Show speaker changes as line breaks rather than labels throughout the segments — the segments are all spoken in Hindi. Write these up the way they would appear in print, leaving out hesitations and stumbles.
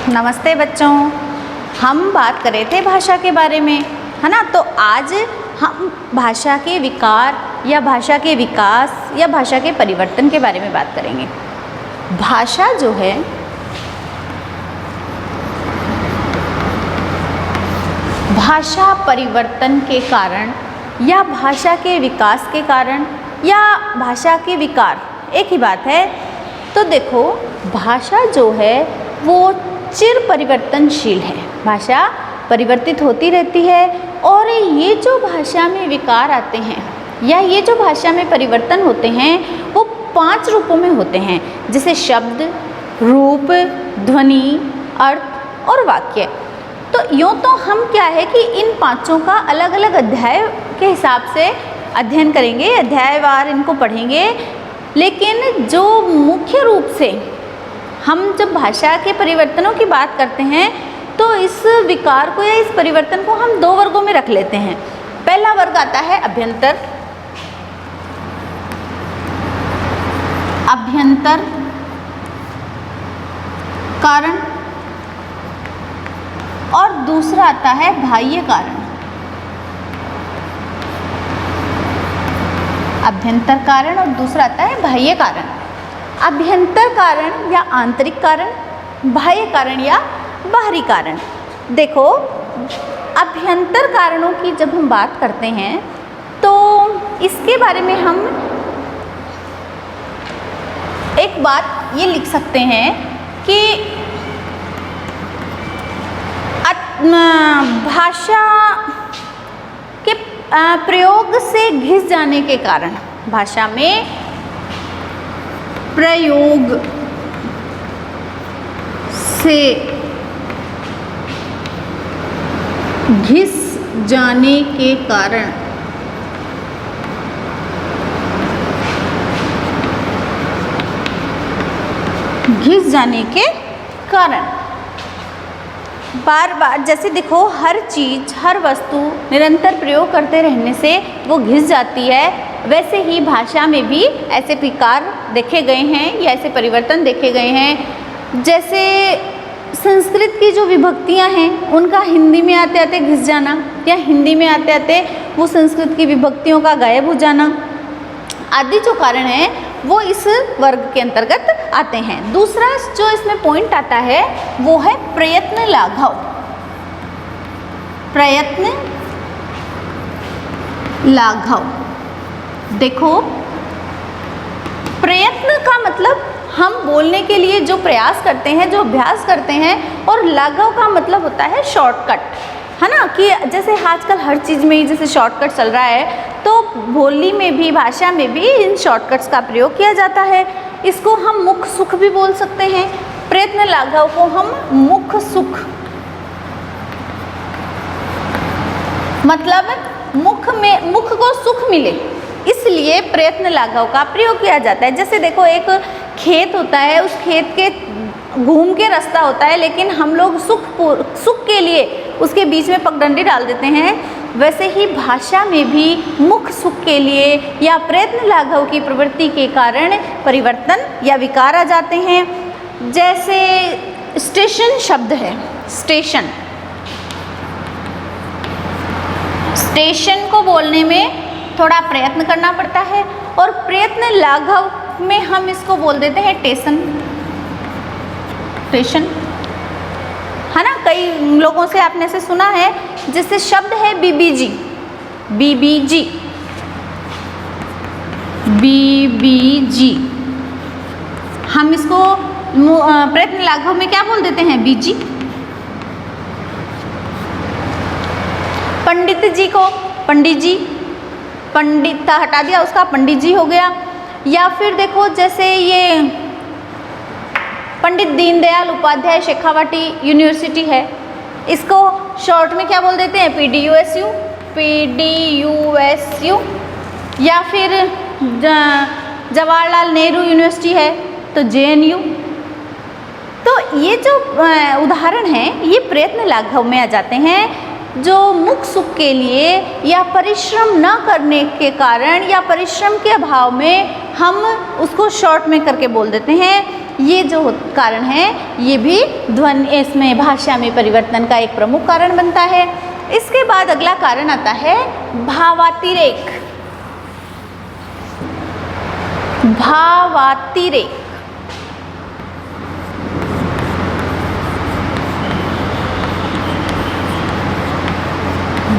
नमस्ते बच्चों, हम बात कर रहे थे भाषा के बारे में, है ना। तो आज हम भाषा के विकार या भाषा के विकास या भाषा के परिवर्तन के बारे में बात करेंगे। भाषा जो है भाषा परिवर्तन के कारण या भाषा के विकास के कारण या भाषा के विकार एक ही बात है। तो देखो, भाषा जो है वो चिर परिवर्तनशील है, भाषा परिवर्तित होती रहती है। और ये जो भाषा में विकार आते हैं या ये जो भाषा में परिवर्तन होते हैं वो 5 रूपों में होते हैं, जैसे शब्द, रूप, ध्वनि, अर्थ और वाक्य। तो यूँ तो हम क्या है कि इन पांचों का अलग अलग अध्याय के हिसाब से अध्ययन करेंगे, अध्यायवार इनको पढ़ेंगे। लेकिन जो मुख्य रूप से हम जब भाषा के परिवर्तनों की बात करते हैं तो इस विकार को या इस परिवर्तन को हम 2 वर्गों में रख लेते हैं। पहला वर्ग आता है अभ्यंतर कारण और दूसरा आता है बाह्य कारण। अभ्यंतर कारण और दूसरा आता है बाह्य कारण। अभ्यंतर कारण या आंतरिक कारण, बाह्य कारण या बाहरी कारण। देखो, अभ्यंतर कारणों की जब हम बात करते हैं तो इसके बारे में हम एक बात ये लिख सकते हैं कि भाषा के प्रयोग से घिस जाने के कारण, भाषा में प्रयोग से घिस जाने के कारण बार बार, जैसे देखो, हर चीज़ हर वस्तु निरंतर प्रयोग करते रहने से वो घिस जाती है। वैसे ही भाषा में भी ऐसे विकार देखे गए हैं या ऐसे परिवर्तन देखे गए हैं। जैसे संस्कृत की जो विभक्तियां हैं उनका हिंदी में आते आते घिस जाना या हिंदी में आते आते वो संस्कृत की विभक्तियों का गायब हो जाना आदि जो कारण है वो इस वर्ग के अंतर्गत आते हैं। दूसरा जो इसमें पॉइंट आता है वो है प्रयत्न लाघव। प्रयत्न लाघव, देखो, प्रयत्न का मतलब हम बोलने के लिए जो प्रयास करते हैं, जो अभ्यास करते हैं, और लाघव का मतलब होता है शॉर्टकट, है ना। कि जैसे आजकल हर चीज़ में ही जैसे शॉर्टकट चल रहा है, तो बोली में भी, भाषा में भी इन शॉर्टकट्स का प्रयोग किया जाता है। इसको हम मुख सुख भी बोल सकते हैं। प्रयत्न लाघव को हम मुख सुख, मतलब मुख को सुख मिले, इसलिए प्रयत्न लाघव का प्रयोग किया जाता है। जैसे देखो, एक खेत होता है, उस खेत के घूम के रास्ता होता है, लेकिन हम लोग सुख के लिए उसके बीच में पगडंडी डाल देते हैं। वैसे ही भाषा में भी मुख सुख के लिए या प्रयत्न लाघव की प्रवृत्ति के कारण परिवर्तन या विकार आ जाते हैं। जैसे स्टेशन शब्द है, स्टेशन को बोलने में थोड़ा प्रयत्न करना पड़ता है, और प्रयत्न लाघव में हम इसको बोल देते हैं टेशन, है ना। कई लोगों से आपने से सुना है, जैसे शब्द है बीबीजी, हम इसको प्रयत्न लाघव में क्या बोल देते हैं, बीजी। पंडित जी को पंडित जी, पंडित हटा दिया, उसका पंडित जी हो गया। या फिर देखो, जैसे ये पंडित दीनदयाल उपाध्याय शेखावाटी यूनिवर्सिटी है, इसको शॉर्ट में क्या बोल देते हैं, PDUSU। या फिर जवाहरलाल नेहरू यूनिवर्सिटी है तो JNU। तो ये जो उदाहरण हैं ये प्रयत्न लाघव में आ जाते हैं, जो मुख सुख के लिए या परिश्रम न करने के कारण या परिश्रम के अभाव में हम उसको शॉर्ट में करके बोल देते हैं। ये जो कारण है ये भी ध्वनि इसमें भाषा में परिवर्तन का एक प्रमुख कारण बनता है। इसके बाद अगला कारण आता है भावातिरेक। भावातिरेक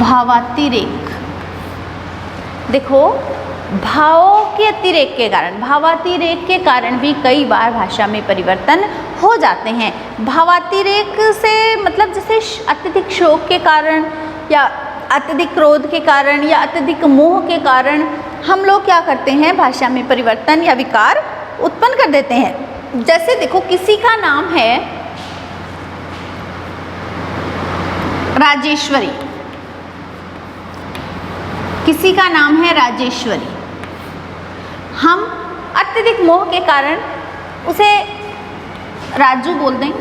भावातिरेक देखो, भावों के अतिरेक के कारण, भावातिरेक के कारण भी कई बार भाषा में परिवर्तन हो जाते हैं। भावातिरेक से मतलब जैसे अत्यधिक शोक के कारण या अत्यधिक क्रोध के कारण या अत्यधिक मोह के कारण हम लोग क्या करते हैं, भाषा में परिवर्तन या विकार उत्पन्न कर देते हैं। जैसे देखो, किसी का नाम है राजेश्वरी, किसी का नाम है राजेश्वरी, हम अत्यधिक मोह के कारण उसे राजू बोल दें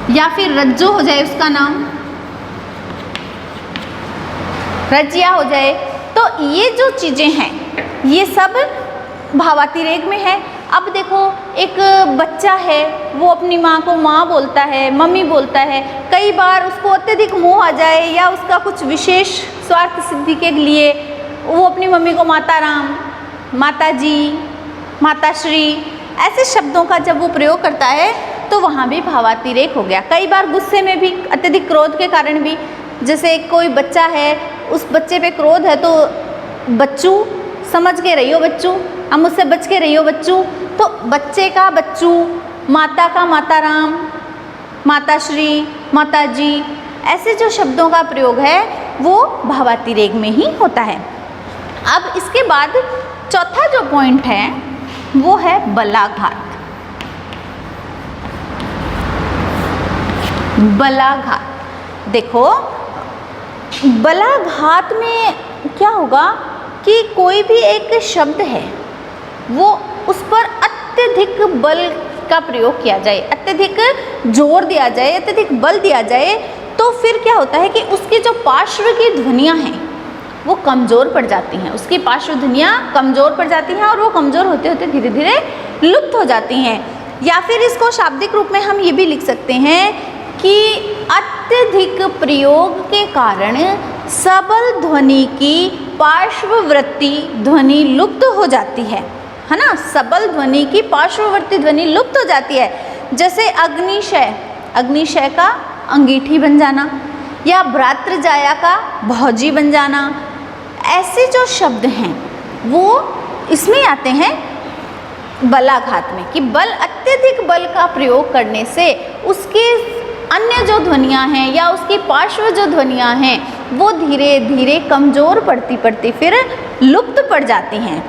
या फिर रज्जू हो जाए उसका नाम, रजिया हो जाए। तो ये जो चीज़ें हैं ये सब भावातिरेक में है। अब देखो, एक बच्चा है वो अपनी माँ को माँ बोलता है, मम्मी बोलता है, कई बार उसको अत्यधिक मोह आ जाए या उसका कुछ विशेष स्वार्थ सिद्धि के लिए वो अपनी मम्मी को माता राम, माता जी, माता श्री ऐसे शब्दों का जब वो प्रयोग करता है तो वहाँ भी भावातिरेक हो गया। कई बार गुस्से में भी, अत्यधिक क्रोध के कारण भी, जैसे कोई बच्चा है उस बच्चे पे क्रोध है तो बच्चू, समझ के रहियो बच्चू, अब मुझसे बच के रहियो बच्चू, तो बच्चे का बच्चू, माता का माता राम, माता श्री, माता जी, ऐसे जो शब्दों का प्रयोग है वो भावातिरेक में ही होता है। अब इसके बाद चौथा जो पॉइंट है वो है बलाघात। बलाघात देखो, बलाघात में क्या होगा कि कोई भी एक शब्द है वो उस पर अत्यधिक बल का प्रयोग किया जाए, अत्यधिक जोर दिया जाए, अत्यधिक बल दिया जाए, तो फिर क्या होता है कि उसकी जो पार्श्व की ध्वनियाँ हैं वो कमज़ोर पड़ जाती हैं, उसकी पार्श्व ध्वनियाँ कमज़ोर पड़ जाती हैं और वो कमज़ोर होते होते धीरे धीरे लुप्त हो जाती हैं। या फिर इसको शाब्दिक रूप में हम ये भी लिख सकते हैं कि अत्यधिक प्रयोग के कारण सबल ध्वनि की पार्श्ववर्ती ध्वनि लुप्त हो जाती है ना, सबल ध्वनि की पार्श्ववर्ती ध्वनि लुप्त हो जाती है। जैसे अग्निशय, अग्निशय का अंगीठी बन जाना या भ्रातृजाया का भौजी बन जाना, ऐसे जो शब्द हैं वो इसमें आते हैं बलाघात में, कि बल, अत्यधिक बल का प्रयोग करने से उसके अन्य जो ध्वनियाँ हैं या उसकी पार्श्व जो ध्वनियाँ हैं वो धीरे धीरे कमज़ोर पड़ती पड़ती फिर लुप्त पड़ जाती हैं।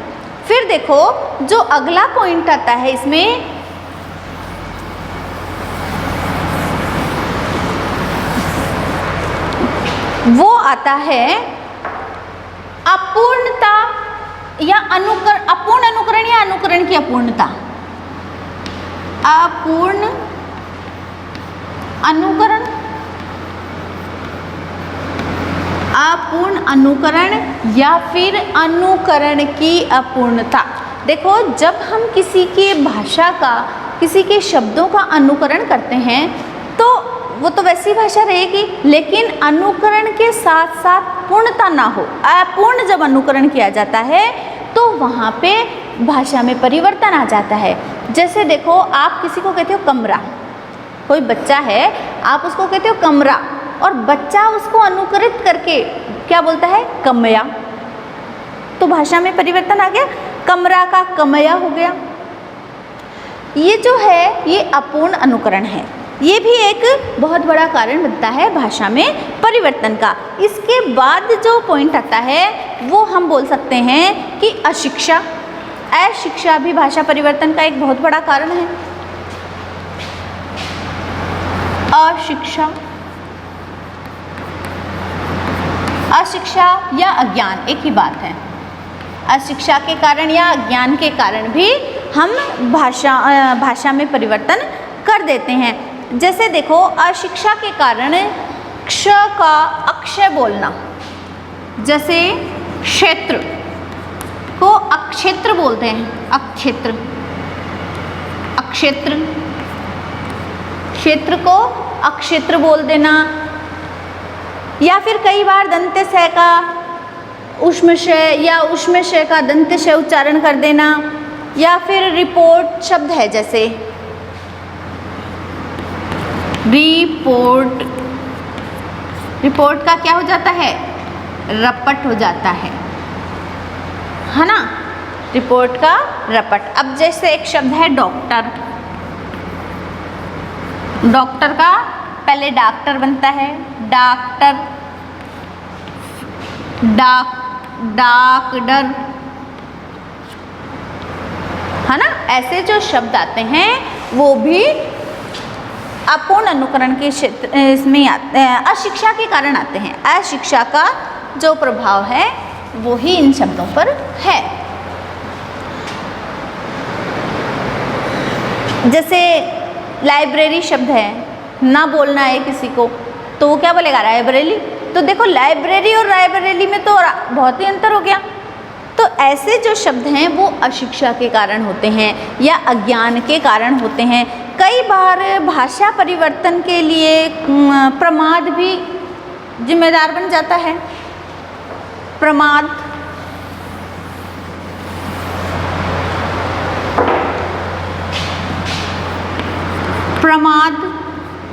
फिर देखो, जो अगला पॉइंट आता है इसमें वो आता है अपूर्णता या अपूर्ण अनुकरण या अनुकरण की अपूर्णता। अपूर्ण अनुकरण, अपूर्ण अनुकरण या फिर अनुकरण की अपूर्णता। देखो, जब हम किसी की भाषा का, किसी के शब्दों का अनुकरण करते हैं तो वो तो वैसी भाषा रहेगी, लेकिन अनुकरण के साथ साथ पूर्णता ना हो, अपूर्ण जब अनुकरण किया जाता है तो वहाँ पे भाषा में परिवर्तन आ जाता है। जैसे देखो, आप किसी को कहते हो कमरा, कोई बच्चा है आप उसको कहते हो कमरा, और बच्चा उसको अनुकरित करके क्या बोलता है, कमया, तो भाषा में परिवर्तन आ गया, कमरा का कमया हो गया। ये जो है ये अपूर्ण अनुकरण है, ये भी एक बहुत बड़ा कारण बनता है भाषा में परिवर्तन का। इसके बाद जो पॉइंट आता है वो हम बोल सकते हैं कि अशिक्षा। अशिक्षा भी भाषा परिवर्तन का एक बहुत बड़ा कारण है। अशिक्षा, अशिक्षा या अज्ञान एक ही बात है। अशिक्षा के कारण या अज्ञान के कारण भी हम भाषा में परिवर्तन कर देते हैं। जैसे देखो, अशिक्षा के कारण क्ष का अक्षय बोलना, जैसे क्षेत्र को अक्षेत्र बोलते हैं, अक्षेत्र, क्षेत्र, क्षेत्र को अक्षेत्र बोल देना, या फिर कई बार दंत्य का ऊष्मशय या ऊष्मशय का दंत्य उच्चारण कर देना, या फिर रिपोर्ट शब्द है जैसे रिपोर्ट, रिपोर्ट का क्या हो जाता है, रपट हो जाता है ना, रिपोर्ट का रपट। अब जैसे एक शब्द है डॉक्टर, डॉक्टर का पहले डॉक्टर बनता है, डॉक्टर, डॉक्टर, है ना। ऐसे जो शब्द आते हैं वो भी अपूर्ण अनुकरण के क्षेत्र इसमें आते हैं, अशिक्षा के कारण आते हैं। अशिक्षा का जो प्रभाव है वो ही इन शब्दों पर है। जैसे लाइब्रेरी शब्द है, ना बोलना है किसी को तो वो क्या बोलेगा, लाइब्रेरी। तो देखो लाइब्रेरी और रायबरेली में तो बहुत ही अंतर हो गया। तो ऐसे जो शब्द हैं वो अशिक्षा के कारण होते हैं या अज्ञान के कारण होते हैं। कई बार भाषा परिवर्तन के लिए प्रमाद भी जिम्मेदार बन जाता है। प्रमाद, प्रमाद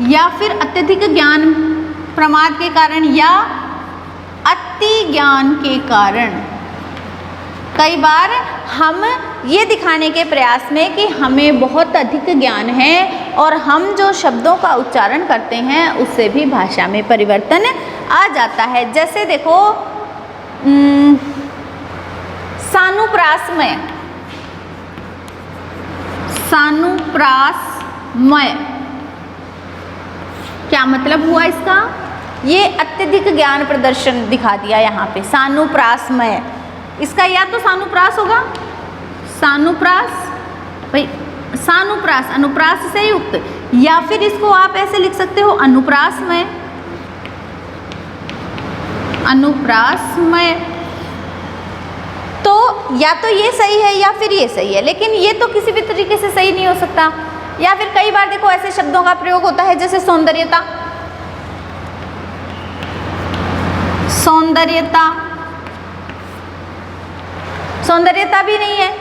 या फिर अत्यधिक ज्ञान, प्रमाद के कारण या अति ज्ञान के कारण। कई बार हम ये दिखाने के प्रयास में कि हमें बहुत अधिक ज्ञान है और हम जो शब्दों का उच्चारण करते हैं उससे भी भाषा में परिवर्तन आ जाता है। जैसे देखो सानुप्रासमय, सानुप्रासमय क्या मतलब हुआ इसका, ये अत्यधिक ज्ञान प्रदर्शन दिखा दिया यहाँ पे। सानुप्रासमय, इसका या तो सानुप्रास होगा, सानुप्रास भाई, सानुप्रास अनुप्रास से युक्त, या फिर इसको आप ऐसे लिख सकते हो अनुप्रासमय, अनुप्रासमय। तो या तो ये सही है या फिर ये सही है, लेकिन ये तो किसी भी तरीके से सही नहीं हो सकता। या फिर कई बार देखो ऐसे शब्दों का प्रयोग होता है जैसे सौंदर्यता, सौंदर्यता, सौंदर्यता भी नहीं है,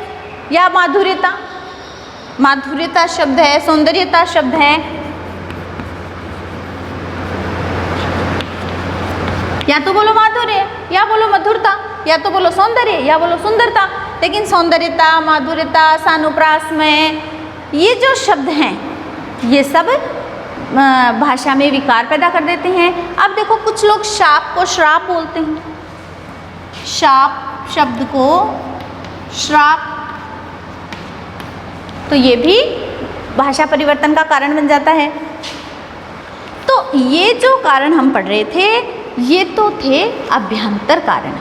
या माधुर्यता, माधुर्यता शब्द है, सौंदर्यता शब्द है, या तो बोलो माधुर्य या बोलो मधुरता, या तो बोलो सौंदर्य या बोलो सुंदरता। लेकिन सौंदर्यता, माधुर्यता, सानुप्रासमय, ये जो शब्द हैं ये सब भाषा में विकार पैदा कर देते हैं। अब देखो कुछ लोग शाप को श्राप बोलते हैं, शाप शब्द को श्राप, तो ये भी भाषा परिवर्तन का कारण बन जाता है। तो ये जो कारण हम पढ़ रहे थे ये तो थे अभ्यंतर कारण।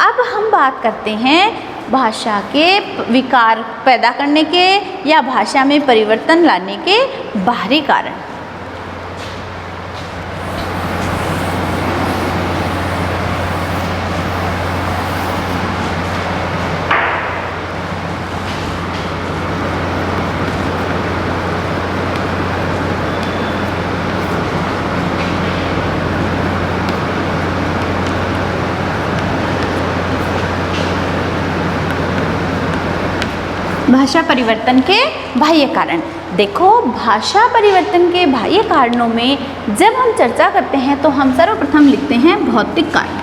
अब हम बात करते हैं भाषा के विकार पैदा करने के या भाषा में परिवर्तन लाने के बाहरी कारण। भाषा परिवर्तन के बाह्य कारण। देखो भाषा परिवर्तन के बाह्य कारणों में जब हम चर्चा करते हैं तो हम सर्वप्रथम लिखते हैं भौतिक कारण।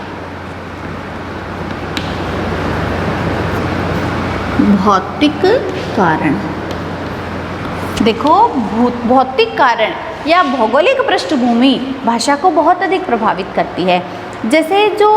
भौतिक कारण, देखो भौतिक कारण या भौगोलिक पृष्ठभूमि भाषा को बहुत अधिक प्रभावित करती है। जैसे जो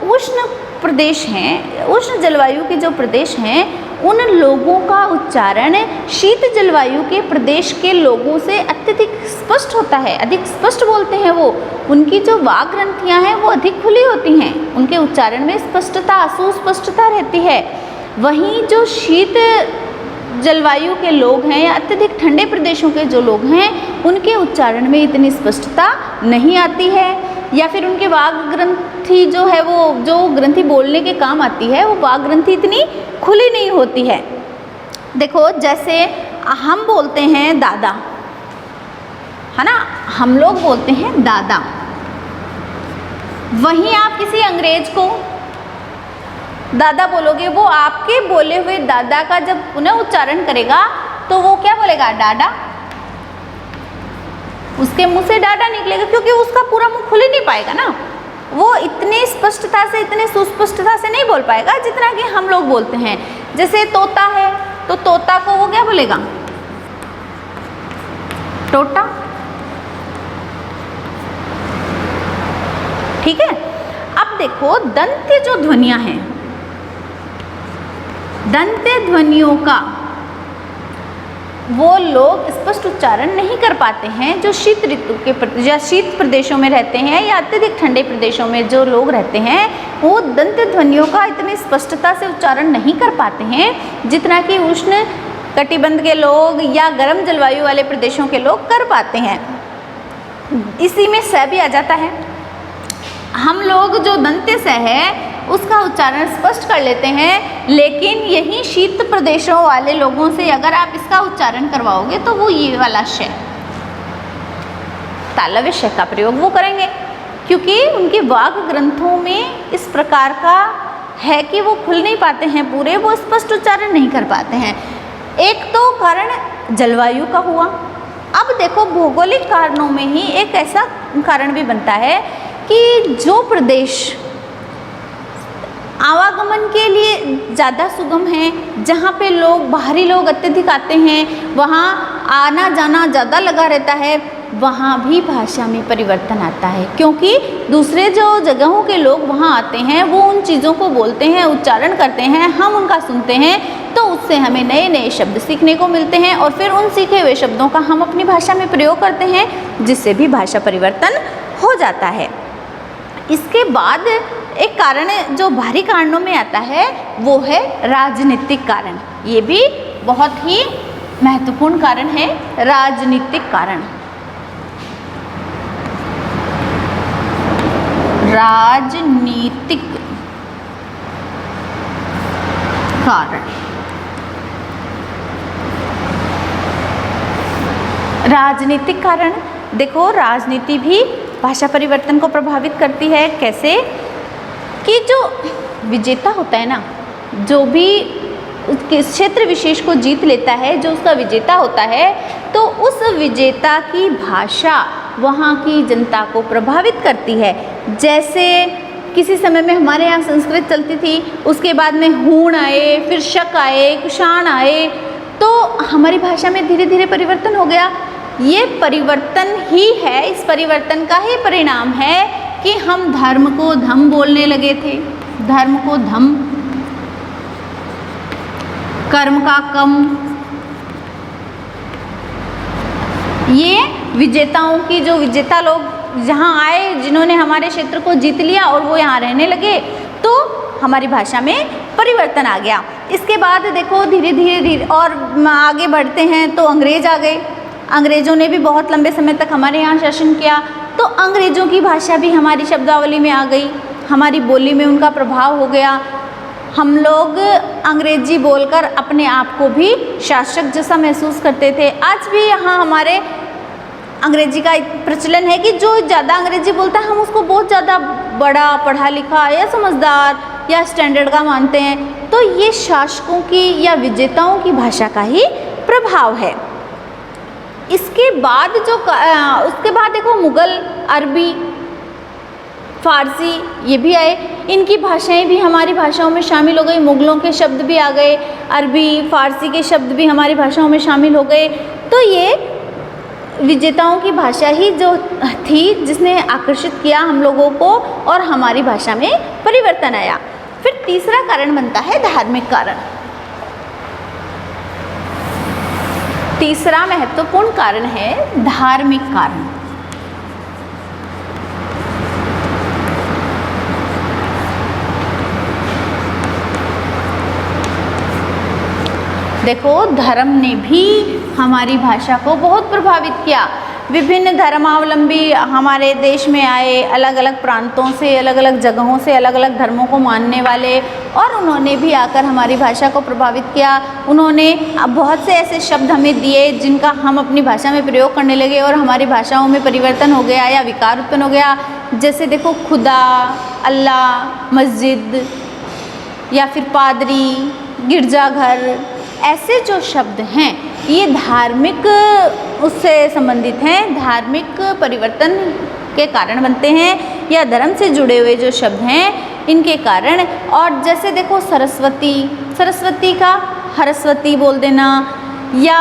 उष्ण प्रदेश हैं, उष्ण जलवायु के जो प्रदेश हैं, उन लोगों का उच्चारण शीत जलवायु के प्रदेश के लोगों से अत्यधिक स्पष्ट होता है, अधिक स्पष्ट बोलते हैं वो। उनकी जो वाक् ग्रंथियाँ हैं वो अधिक खुली होती हैं, उनके उच्चारण में स्पष्टता, सुस्पष्टता रहती है। वहीं जो शीत जलवायु के लोग हैं या अत्यधिक ठंडे प्रदेशों के जो लोग हैं उनके उच्चारण में इतनी स्पष्टता नहीं आती है, या फिर उनके वाक् ग्रंथि जो है वो जो ग्रंथि बोलने के काम आती है वो वाक् ग्रंथि इतनी खुली नहीं होती है। देखो जैसे हम बोलते हैं दादा, है ना, हम लोग बोलते हैं दादा। वहीं आप किसी अंग्रेज को दादा बोलोगे, वो आपके बोले हुए दादा का जब पुनः उच्चारण करेगा तो वो क्या बोलेगा? डाडा। उसके मुंह से डाडा निकलेगा, क्योंकि उसका पूरा मुंह खुल ही नहीं पाएगा ना, वो इतनी स्पष्टता से, इतने सुस्पष्टता से नहीं बोल पाएगा जितना कि हम लोग बोलते हैं। जैसे तोता है तो तोता को वो क्या बोलेगा? टोटा। ठीक है। अब देखो दंत्य जो ध्वनियां हैं, दंत्य ध्वनियों का वो लोग स्पष्ट उच्चारण नहीं कर पाते हैं जो शीत ऋतु के या शीत प्रदेशों में रहते हैं या अत्यधिक ठंडे प्रदेशों में जो लोग रहते हैं, वो दंत्य ध्वनियों का इतनी स्पष्टता से उच्चारण नहीं कर पाते हैं जितना कि उष्ण कटिबंध के लोग या गर्म जलवायु वाले प्रदेशों के लोग कर पाते हैं। इसी में स भी आ जाता है। हम लोग जो दंत्य स है उसका उच्चारण स्पष्ट कर लेते हैं, लेकिन यही शीत प्रदेशों वाले लोगों से अगर आप इसका उच्चारण करवाओगे तो वो ये वाला श, तालव्य श का प्रयोग वो करेंगे, क्योंकि उनके वाग ग्रंथों में इस प्रकार का है कि वो खुल नहीं पाते हैं पूरे, वो स्पष्ट उच्चारण नहीं कर पाते हैं। एक तो कारण जलवायु का हुआ। अब देखो भौगोलिक कारणों में ही एक ऐसा कारण भी बनता है कि जो प्रदेश आवागमन के लिए ज़्यादा सुगम है, जहाँ पे लोग बाहरी लोग अत्यधिक आते हैं, वहाँ आना जाना ज़्यादा लगा रहता है, वहाँ भी भाषा में परिवर्तन आता है, क्योंकि दूसरे जो जगहों के लोग वहाँ आते हैं वो उन चीज़ों को बोलते हैं, उच्चारण करते हैं, हम उनका सुनते हैं, तो उससे हमें नए नए शब्द सीखने को मिलते हैं और फिर उन सीखे हुए शब्दों का हम अपनी भाषा में प्रयोग करते हैं, जिससे भी भाषा परिवर्तन हो जाता है। इसके बाद एक कारण जो बाहरी कारणों में आता है वो है राजनीतिक कारण। ये भी बहुत ही महत्वपूर्ण कारण है, राजनीतिक कारण। राजनीतिक कारण, राजनीतिक कारण देखो, राजनीति भी भाषा परिवर्तन को प्रभावित करती है। कैसे कि जो विजेता होता है ना, जो भी उसके क्षेत्र विशेष को जीत लेता है, जो उसका विजेता होता है, तो उस विजेता की भाषा वहाँ की जनता को प्रभावित करती है। जैसे किसी समय में हमारे यहाँ संस्कृत चलती थी, उसके बाद में हूण आए, फिर शक आए, कुषाण आए, तो हमारी भाषा में धीरे धीरे परिवर्तन हो गया। ये परिवर्तन ही है, इस परिवर्तन का ही परिणाम है कि हम धर्म को धम बोलने लगे थे, धर्म को धम, कर्म का कम। ये विजेताओं की, जो विजेता लोग जहाँ आए, जिन्होंने हमारे क्षेत्र को जीत लिया और वो यहाँ रहने लगे, तो हमारी भाषा में परिवर्तन आ गया। इसके बाद देखो धीरे धीरे और आगे बढ़ते हैं तो अंग्रेज आ गए। अंग्रेज़ों ने भी बहुत लंबे समय तक हमारे यहाँ शासन किया, तो अंग्रेज़ों की भाषा भी हमारी शब्दावली में आ गई, हमारी बोली में उनका प्रभाव हो गया। हम लोग अंग्रेजी बोलकर अपने आप को भी शासक जैसा महसूस करते थे। आज भी यहाँ हमारे अंग्रेजी का प्रचलन है कि जो ज़्यादा अंग्रेजी बोलता है हम उसको बहुत ज़्यादा बड़ा, पढ़ा लिखा या समझदार या स्टैंडर्ड का मानते हैं। तो ये शासकों की या विजेताओं की भाषा का ही प्रभाव है। इसके बाद उसके बाद देखो मुग़ल, अरबी, फ़ारसी ये भी आए, इनकी भाषाएं भी हमारी भाषाओं में शामिल हो गई। मुग़लों के शब्द भी आ गए, अरबी फ़ारसी के शब्द भी हमारी भाषाओं में शामिल हो गए। तो ये विजेताओं की भाषा ही जो थी जिसने आकर्षित किया हम लोगों को और हमारी भाषा में परिवर्तन आया। फिर तीसरा कारण बनता है धार्मिक कारण। तीसरा महत्वपूर्ण कारण है धार्मिक कारण। देखो धर्म ने भी हमारी भाषा को बहुत प्रभावित किया। विभिन्न धर्मावलंबी हमारे देश में आए, अलग अलग प्रांतों से, अलग अलग जगहों से, अलग अलग धर्मों को मानने वाले, और उन्होंने भी आकर हमारी भाषा को प्रभावित किया। उन्होंने बहुत से ऐसे शब्द हमें दिए जिनका हम अपनी भाषा में प्रयोग करने लगे और हमारी भाषाओं में परिवर्तन हो गया या विकार उत्पन्न हो गया। जैसे देखो, खुदा, अल्लाह, मस्जिद या फिर पादरी, गिरजाघर, ऐसे जो शब्द हैं ये धार्मिक उससे संबंधित हैं, धार्मिक परिवर्तन के कारण बनते हैं या धर्म से जुड़े हुए जो शब्द हैं इनके कारण। और जैसे देखो, सरस्वती, सरस्वती का हरस्वती बोल देना या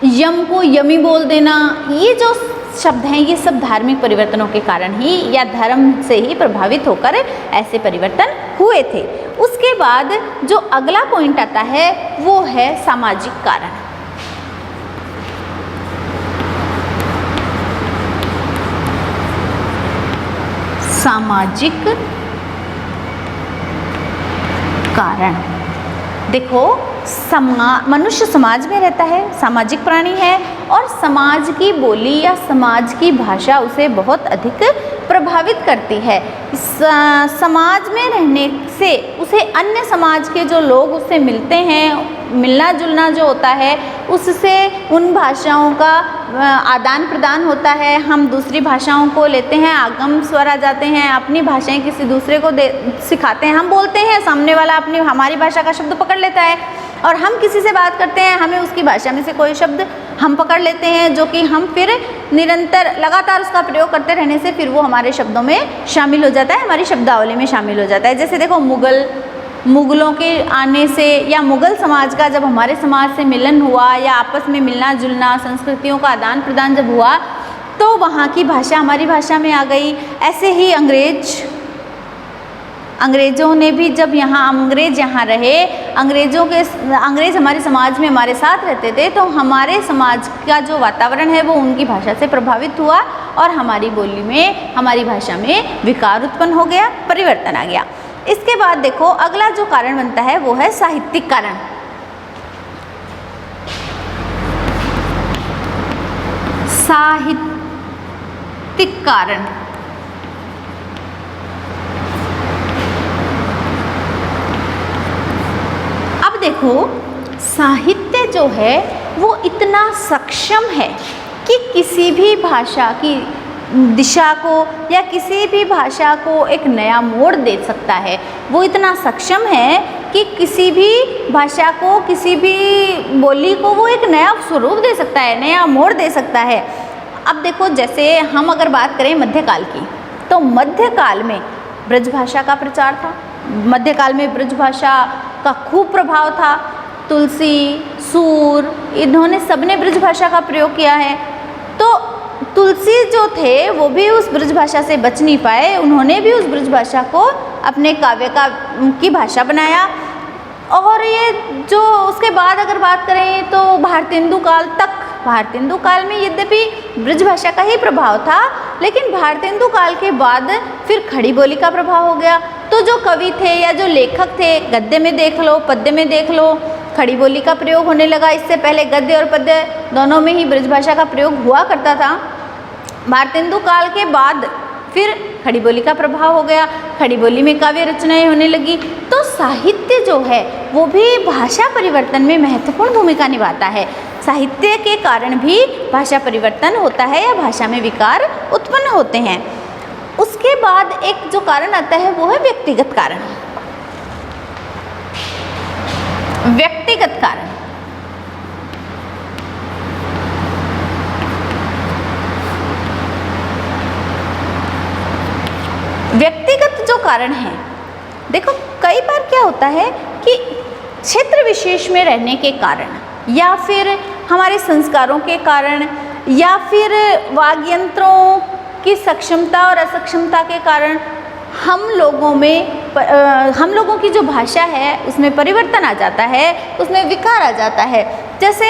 यम को यमी बोल देना, ये जो शब्द हैं ये सब धार्मिक परिवर्तनों के कारण ही या धर्म से ही प्रभावित होकर ऐसे परिवर्तन हुए थे। उसके बाद जो अगला पॉइंट आता है वो है सामाजिक कारण। सामाजिक कारण, देखो मनुष्य समाज में रहता है, सामाजिक प्राणी है, और समाज की बोली या समाज की भाषा उसे बहुत अधिक प्रभावित करती है। समाज में रहने से उसे अन्य समाज के जो लोग उससे मिलते हैं, मिलना जुलना जो होता है, उससे उन भाषाओं का आदान प्रदान होता है। हम दूसरी भाषाओं को लेते हैं, आगम स्वर आ जाते हैं, अपनी भाषाएं किसी दूसरे को सिखाते हैं, हम बोलते हैं, सामने वाला अपनी हमारी भाषा का शब्द पकड़ लेता है, और हम किसी से बात करते हैं, हमें उसकी भाषा में से कोई शब्द हम पकड़ लेते हैं जो कि हम फिर निरंतर लगातार उसका प्रयोग करते रहने से फिर वो हमारे शब्दों में शामिल हो जाता है, हमारी शब्दावली में शामिल हो जाता है। जैसे देखो, मुगलों के आने से या मुगल समाज का जब हमारे समाज से मिलन हुआ या आपस में मिलना जुलना, संस्कृतियों का आदान प्रदान जब हुआ तो वहाँ की भाषा हमारी भाषा में आ गई। ऐसे ही अंग्रेज़ों ने भी जब अंग्रेज़ यहाँ रहे, अंग्रेज़ हमारे समाज में हमारे साथ रहते थे, तो हमारे समाज का जो वातावरण है वो उनकी भाषा से प्रभावित हुआ और हमारी बोली में, हमारी भाषा में विकार उत्पन्न हो गया, परिवर्तन आ गया। इसके बाद देखो, अगला जो कारण बनता है वो है साहित्यिक कारण। साहित्यिक कारण, देखो, साहित्य जो है वो इतना सक्षम है कि किसी भी भाषा की दिशा को या किसी भी भाषा को एक नया मोड़ दे सकता है। वो इतना सक्षम है कि किसी भी भाषा को, किसी भी बोली को वो एक नया स्वरूप दे सकता है, नया मोड़ दे सकता है। अब देखो, जैसे हम अगर बात करें मध्यकाल की, तो मध्यकाल में ब्रज भाषा का प्रचार था। मध्यकाल में ब्रज भाषा का खूब प्रभाव था। तुलसी, सूर, इन्होंने सबने ब्रज भाषा का प्रयोग किया है। तो तुलसी जो थे वो भी उस ब्रज भाषा से बच नहीं पाए, उन्होंने भी उस ब्रज भाषा को अपने काव्य की भाषा बनाया। और ये जो उसके बाद अगर बात करें तो भारतेंदु काल तक, भारतेंदु काल में यद्यपि ब्रज भाषा का ही प्रभाव था, लेकिन भारतेंदु काल के बाद फिर खड़ी बोली का प्रभाव हो गया। तो जो कवि थे या जो लेखक थे, गद्य में देख लो, पद्य में देख लो, खड़ी बोली का प्रयोग होने लगा। इससे पहले गद्य और पद्य दोनों में ही ब्रज भाषा का प्रयोग हुआ करता था। भारतेंदु काल के बाद फिर खड़ी बोली का प्रभाव हो गया, खड़ी बोली में काव्य रचनाएं होने लगी। तो साहित्य जो है वो भी भाषा परिवर्तन में महत्वपूर्ण भूमिका निभाता है। साहित्य के कारण भी भाषा परिवर्तन होता है या भाषा में विकार उत्पन्न होते हैं। उसके बाद एक जो कारण आता है वो है व्यक्तिगत कारण। व्यक्तिगत कारण, व्यक्तिगत जो कारण है, देखो कई बार क्या होता है कि क्षेत्र विशेष में रहने के कारण या फिर हमारे संस्कारों के कारण या फिर वाग्यंत्रों की सक्षमता और असक्षमता के कारण हम लोगों की जो भाषा है उसमें परिवर्तन आ जाता है, उसमें विकार आ जाता है। जैसे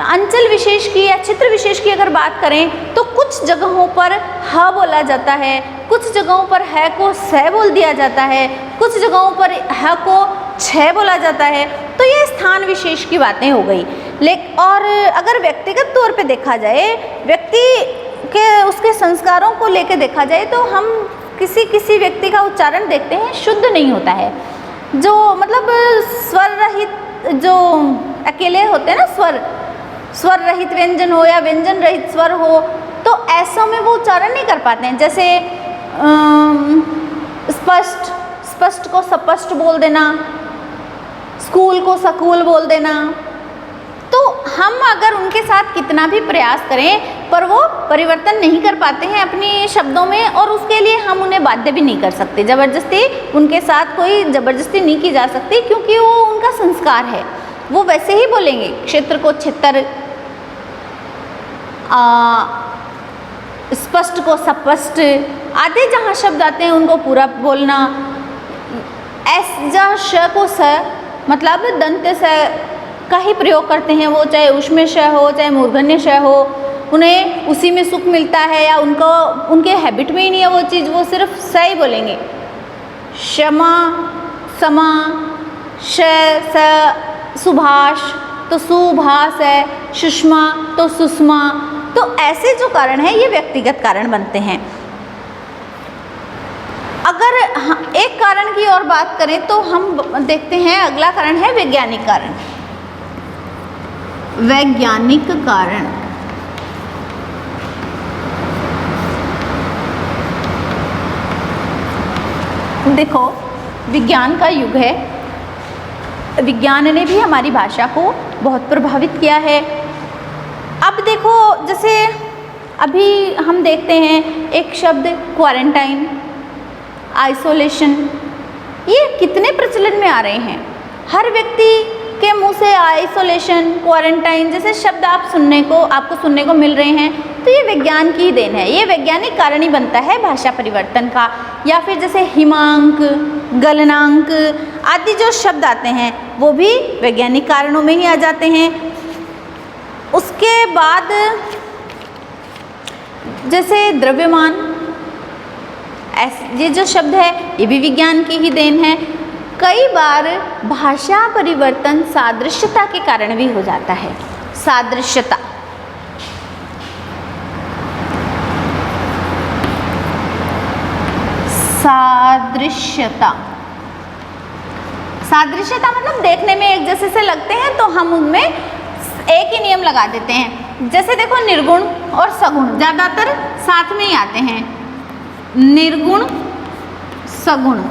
अंचल विशेष की या क्षेत्र विशेष की अगर बात करें तो कुछ जगहों पर ह बोला जाता है, कुछ जगहों पर है को स बोल दिया जाता है, कुछ जगहों पर ह को छ बोला जाता है। तो ये स्थान विशेष की बातें हो गई। और अगर व्यक्तिगत तौर पे देखा जाए, व्यक्ति के उसके संस्कारों को लेके देखा जाए तो हम किसी व्यक्ति का उच्चारण देखते हैं शुद्ध नहीं होता है। जो मतलब स्वर रहित जो अकेले होते हैं ना, स्वर रहित व्यंजन हो या व्यंजन रहित स्वर हो, तो ऐसों में वो उच्चारण नहीं कर पाते हैं। जैसे स्पष्ट को स्पष्ट बोल देना, स्कूल को स्कूल बोल देना। तो हम अगर उनके साथ कितना भी प्रयास करें पर वो परिवर्तन नहीं कर पाते हैं अपने शब्दों में, और उसके लिए हम उन्हें बाध्य भी नहीं कर सकते। ज़बरदस्ती उनके साथ कोई ज़बरदस्ती नहीं की जा सकती, क्योंकि वो उनका संस्कार है, वो वैसे ही बोलेंगे। क्षेत्र को क्षेत्र, स्पष्ट को स्पष्ट आदि जहाँ शब्द आते हैं उनको पूरा बोलना। जहाँ श को स मतलब दंत स का ही प्रयोग करते हैं, वो चाहे उसमें श हो चाहे मूर्धन्य श हो, उन्हें उसी में सुख मिलता है या उनके हैबिट में ही नहीं है वो चीज़, वो सिर्फ स ही बोलेंगे। क्षमा समा, श स सुभाष तो सुभाष है, सुषमा तो सुषमा। तो ऐसे जो कारण है ये व्यक्तिगत कारण बनते हैं। अगर एक कारण की और बात करें तो हम देखते हैं अगला कारण है वैज्ञानिक कारण। वैज्ञानिक कारण देखो, विज्ञान का युग है, विज्ञान ने भी हमारी भाषा को बहुत प्रभावित किया है। अब देखो, जैसे अभी हम देखते हैं एक शब्द क्वारंटाइन, आइसोलेशन, ये कितने प्रचलन में आ रहे हैं। हर व्यक्ति के मुंह से आइसोलेशन, क्वारंटाइन जैसे शब्द आपको सुनने को मिल रहे हैं। तो ये विज्ञान की ही देन है, ये वैज्ञानिक कारण ही बनता है भाषा परिवर्तन का। या फिर जैसे हिमांक, गलनांक आदि जो शब्द आते हैं वो भी वैज्ञानिक कारणों में ही आ जाते हैं। उसके बाद जैसे द्रव्यमान, ये जो शब्द है ये भी विज्ञान की ही देन है। कई बार भाषा परिवर्तन सादृश्यता के कारण भी हो जाता है। सादृश्यता, सादृश्यता मतलब देखने में एक जैसे से लगते हैं तो हम उनमें एक ही नियम लगा देते हैं। जैसे देखो, निर्गुण और सगुण ज़्यादातर साथ में ही आते हैं, निर्गुण सगुण।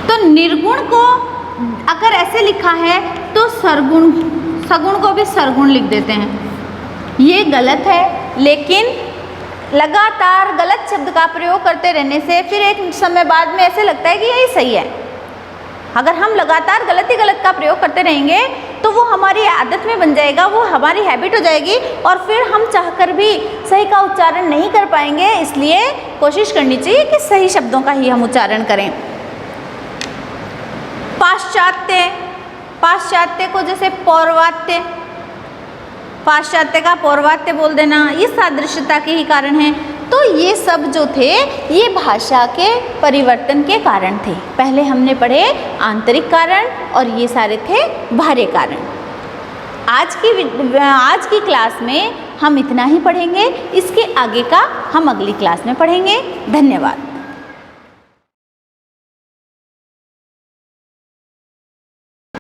तो निर्गुण को अगर ऐसे लिखा है तो सरगुण, सगुण को भी सरगुण लिख देते हैं। ये गलत है, लेकिन लगातार गलत शब्द का प्रयोग करते रहने से फिर एक समय बाद में ऐसे लगता है कि यही सही है। अगर हम लगातार गलत ही गलत का प्रयोग करते रहेंगे तो वो हमारी आदत में बन जाएगा, वो हमारी हैबिट हो जाएगी, और फिर हम चाहकर भी सही का उच्चारण नहीं कर पाएंगे। इसलिए कोशिश करनी चाहिए कि सही शब्दों का ही हम उच्चारण करें। पाश्चात्य, पाश्चात्य को जैसे पौर्वात्य, पाश्चात्य का पौर्वात्य बोल देना, ये सादृश्यता के ही कारण है। तो ये सब जो थे ये भाषा के परिवर्तन के कारण थे। पहले हमने पढ़े आंतरिक कारण और ये सारे थे बाह्य कारण। आज की क्लास में हम इतना ही पढ़ेंगे, इसके आगे का हम अगली क्लास में पढ़ेंगे। धन्यवाद।